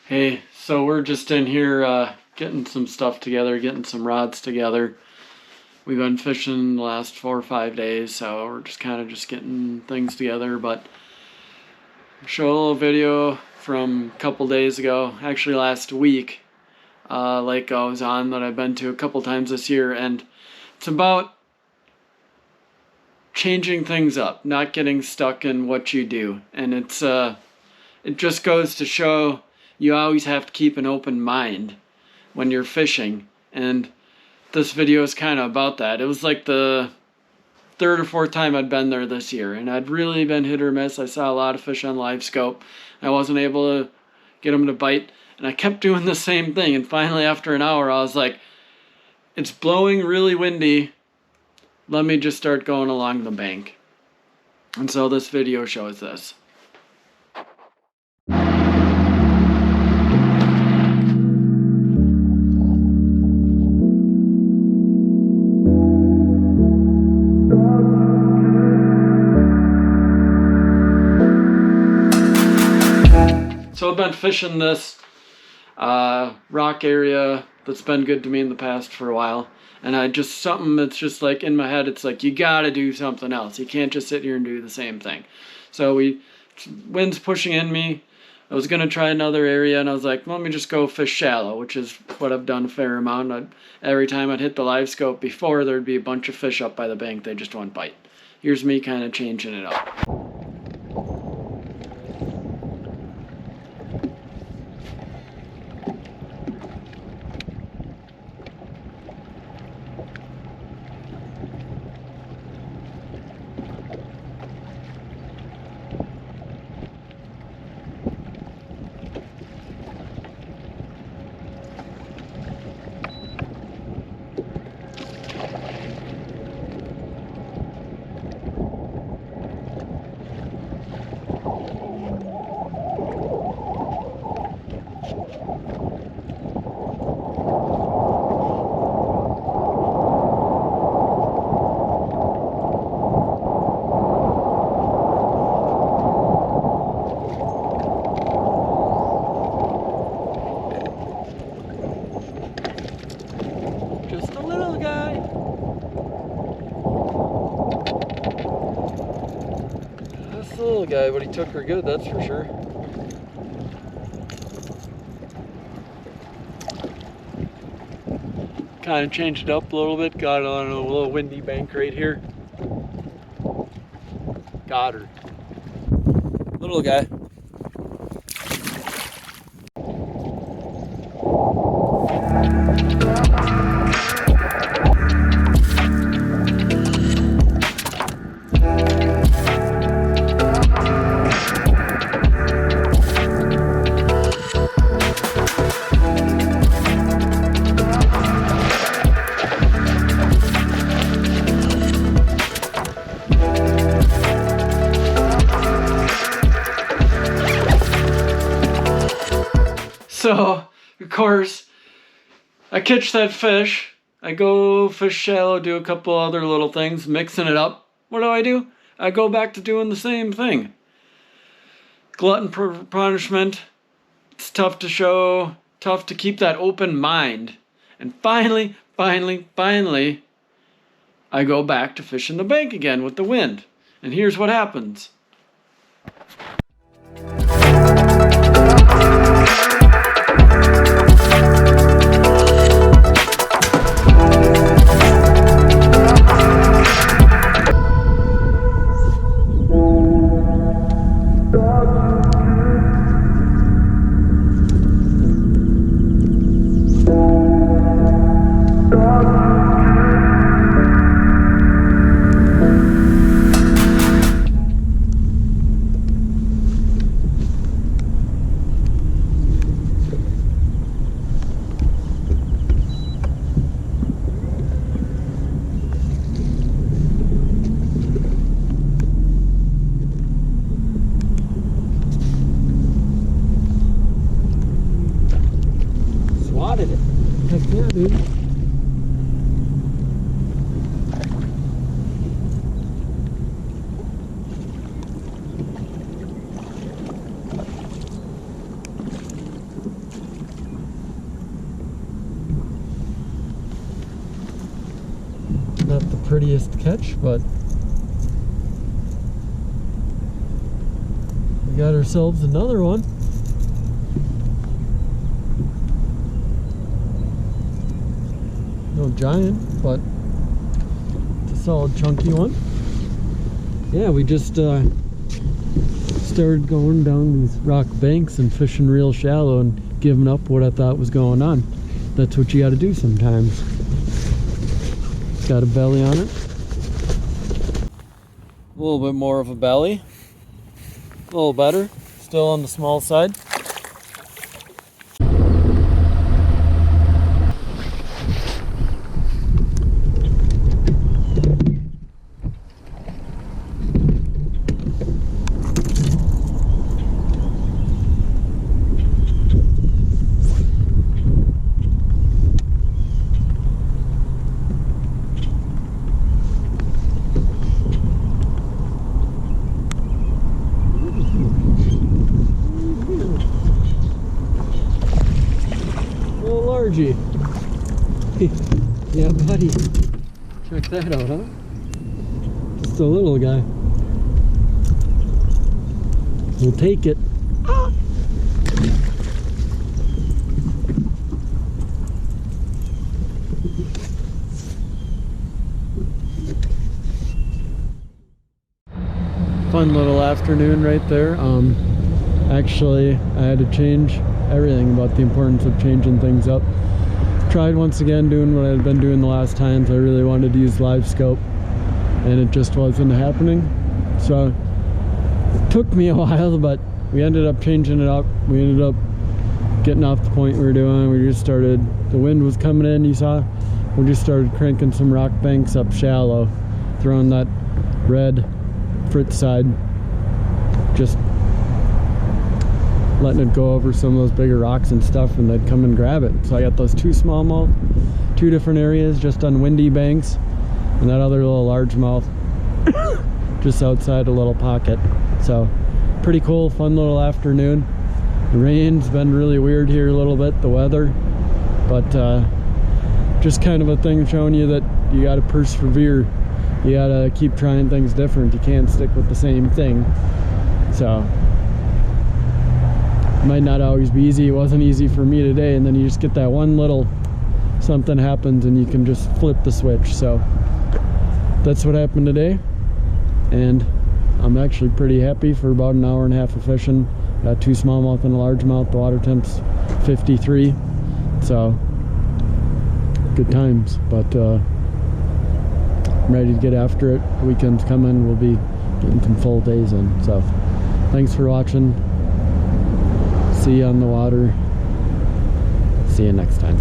Hey, so we're just in here getting some stuff together, getting some rods together. We've been fishing the last 4 or 5 days, so we're just kind of just getting things together. But show a little video from a couple days ago, actually last week. Lake I was on that I've been to a couple times this year, and it's about changing things up, not getting stuck in what you do, and it just goes to show you always have to keep an open mind when you're fishing, and this video is kind of about that. It was like the third or fourth time I'd been there this year, and I'd really been hit or miss. I saw a lot of fish on live scope. I wasn't able to get them to bite, and I kept doing the same thing, and finally after an hour I was like, it's blowing really windy, let me just start going along the bank. And so this video shows this. So I've been fishing this rock area that's been good to me in the past for a while, and something that's just like in my head, it's like you gotta do something else. You can't just sit here and do the same thing. So wind's pushing in me. I was gonna try another area, and I was like, let me just go fish shallow, which is what I've done a fair amount. Every time I'd hit the live scope before, there'd be a bunch of fish up by the bank. They just wouldn't bite. Here's me kind of changing it up. Just a little guy. That's the little guy, but he took her good, that's for sure. Kind of changed it up a little bit, got it on a little windy bank right here. Got her. Little guy. So, of course, I catch that fish, I go fish shallow, do a couple other little things, mixing it up. What do? I go back to doing the same thing. Glutton for punishment. It's tough to show, tough to keep that open mind. And finally, I go back to fishing the bank again with the wind. And here's what happens. Swatted it. Heck yeah, dude. prettiest catch, but we got ourselves another one. No giant, but it's a solid chunky one. Yeah, we just started going down these rock banks and fishing real shallow and giving up what I thought was going on. That's what you got to do sometimes. Got a belly on it. A little bit more of a belly. A little better. Still on the small side. Yeah, buddy. Check that out, huh? Just a little guy. We'll take it. Fun little afternoon right there. Actually, I had to change everything about the importance of changing things up. Tried once again doing what I had been doing the last times. I really wanted to use live scope and it just wasn't happening. So it took me a while, but we ended up changing it up. We ended up getting off the point we were doing. We just started, the wind was coming in, you saw. We just started cranking some rock banks up shallow, throwing that red fritz side, just letting it go over some of those bigger rocks and stuff, and they'd come and grab it. So I got those two smallmouth, two different areas just on windy banks, and that other little largemouth just outside a little pocket. So pretty cool, fun little afternoon. The rain's been really weird here a little bit, the weather, but just kind of a thing showing you that you got to persevere. You got to keep trying things different. You can't stick with the same thing. So might not always be easy. It wasn't easy for me today, and then you just get that one little something happens and you can just flip the switch. So that's what happened today, and I'm actually pretty happy. For about an hour and a half of fishing, got two smallmouth and a largemouth. The water temp's 53, so good times. But I'm ready to get after it. The weekend's coming, we'll be getting some full days in. So thanks for watching. See you on the water. See you next time.